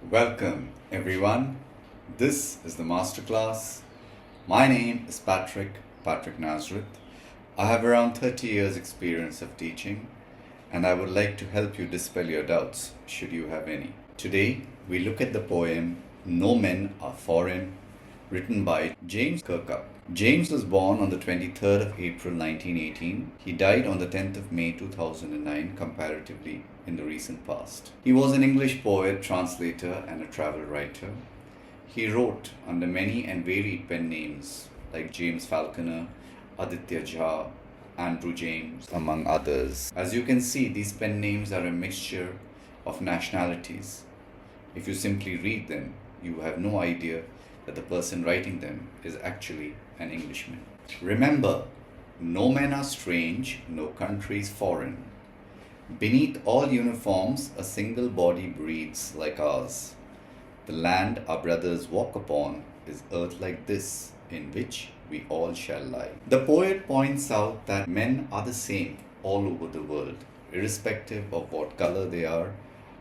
Welcome everyone. This is the MasterClass. My name is Patricknazareth. I have around 30 years experience of teaching and I would like to help you dispel your doubts should you have any. Today we look at the poem No Men Are Foreign, written by James Kirkup. James was born on the 23rd of April 1918. He died on the 10th of May 2009, comparatively in the recent past. He was an English poet, translator, and a travel writer. He wrote under many and varied pen names like James Falconer, Aditya Jha, Andrew James, among others. As you can see, these pen names are a mixture of nationalities. If you simply read them, you have no idea that the person writing them is actually an Englishman. Remember, no men are strange, no countries foreign. Beneath all uniforms, a single body breathes like ours. The land our brothers walk upon is earth like this, in which we all shall lie. The poet points out that men are the same all over the world, irrespective of what color they are,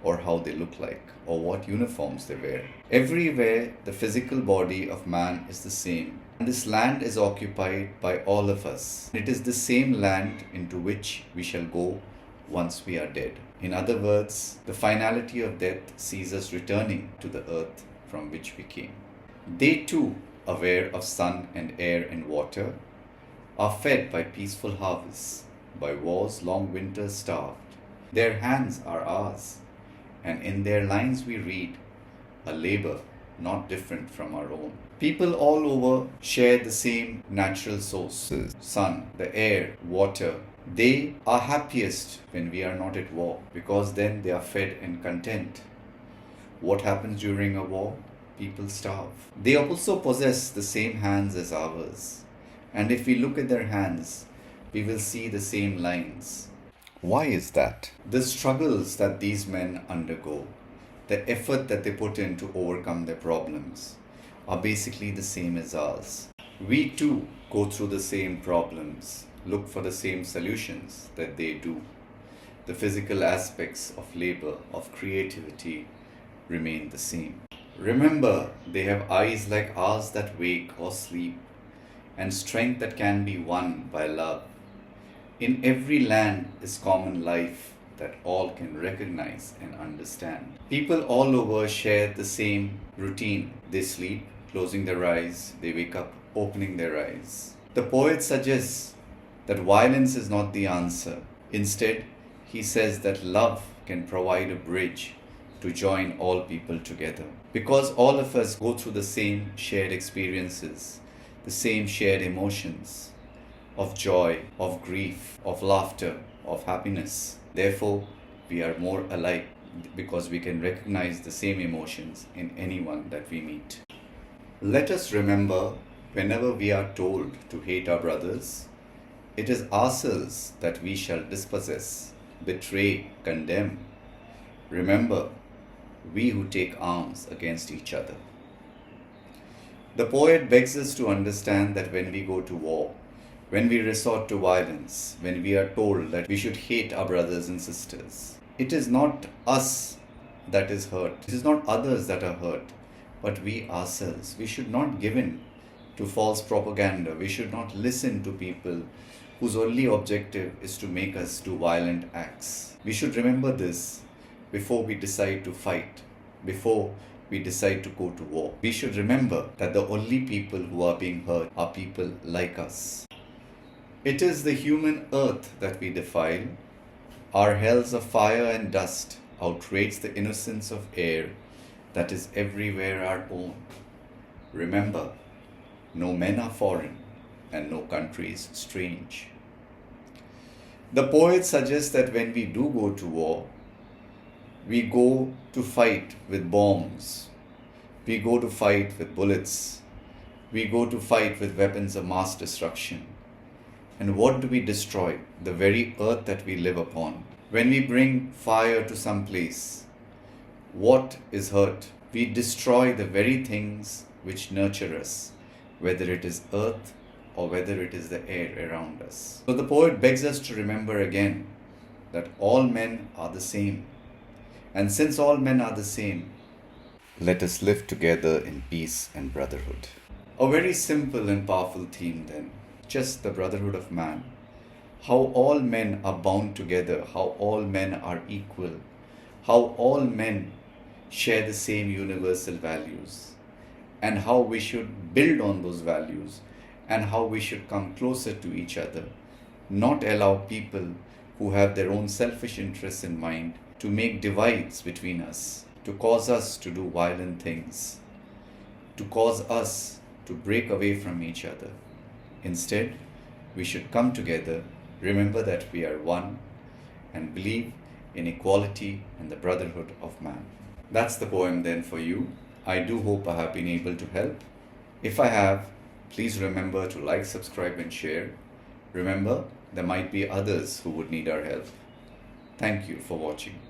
or how they look like, or what uniforms they wear. Everywhere, the physical body of man is the same. And this land is occupied by all of us. It is the same land into which we shall go once we are dead. In other words, the finality of death sees us returning to the earth from which we came. They too, aware of sun and air and water, are fed by peaceful harvests, by war's long winters starved. Their hands are ours, and in their lines we read a labor not different from our own. People all over share the same natural sources: sun, the air, water. They are happiest when we are not at war, because then they are fed and content. What happens during a war? People starve. They also possess the same hands as ours, and if we look at their hands, we will see the same lines. Why is that? The struggles that these men undergo, the effort that they put in to overcome their problems, are basically the same as ours. We too go through the same problems, look for the same solutions that they do. The physical aspects of labor, of creativity, remain the same. Remember, they have eyes like ours that wake or sleep, and strength that can be won by love. In every land is common life that all can recognize and understand. People all over share the same routine. They sleep, closing their eyes. They wake up, opening their eyes. The poet suggests that violence is not the answer. Instead, he says that love can provide a bridge to join all people together. Because all of us go through the same shared experiences, the same shared emotions, of joy, of grief, of laughter, of happiness. Therefore, we are more alike because we can recognize the same emotions in anyone that we meet. Let us remember, whenever we are told to hate our brothers, it is ourselves that we shall dispossess, betray, condemn. Remember, we who take arms against each other. The poet begs us to understand that when we go to war, when we resort to violence, when we are told that we should hate our brothers and sisters, it is not us that is hurt. It is not others that are hurt, but we ourselves. We should not give in to false propaganda. We should not listen to people whose only objective is to make us do violent acts. We should remember this before we decide to fight, before we decide to go to war. We should remember that the only people who are being hurt are people like us. It is the human earth that we defile. Our hells of fire and dust outrage the innocence of air that is everywhere our own. Remember, no men are foreign and no country is strange. The poet suggests that when we do go to war, we go to fight with bombs. We go to fight with bullets. We go to fight with weapons of mass destruction. And what do we destroy? The very earth that we live upon. When we bring fire to some place, what is hurt? We destroy the very things which nurture us, whether it is earth or whether it is the air around us. So the poet begs us to remember again that all men are the same. And since all men are the same, Let us live together in peace and brotherhood. A very simple and powerful theme then, just the brotherhood of man. How all men are bound together, how all men are equal, how all men share the same universal values, and how we should build on those values, and how we should come closer to each other, not allow people who have their own selfish interests in mind to make divides between us, to cause us to do violent things, to cause us to break away from each other. Instead, we should come together, remember that we are one, and believe in equality and the brotherhood of man. That's the poem then for you. I do hope I have been able to help. If I have, please remember to like, subscribe, and share. Remember, there might be others who would need our help. Thank you for watching.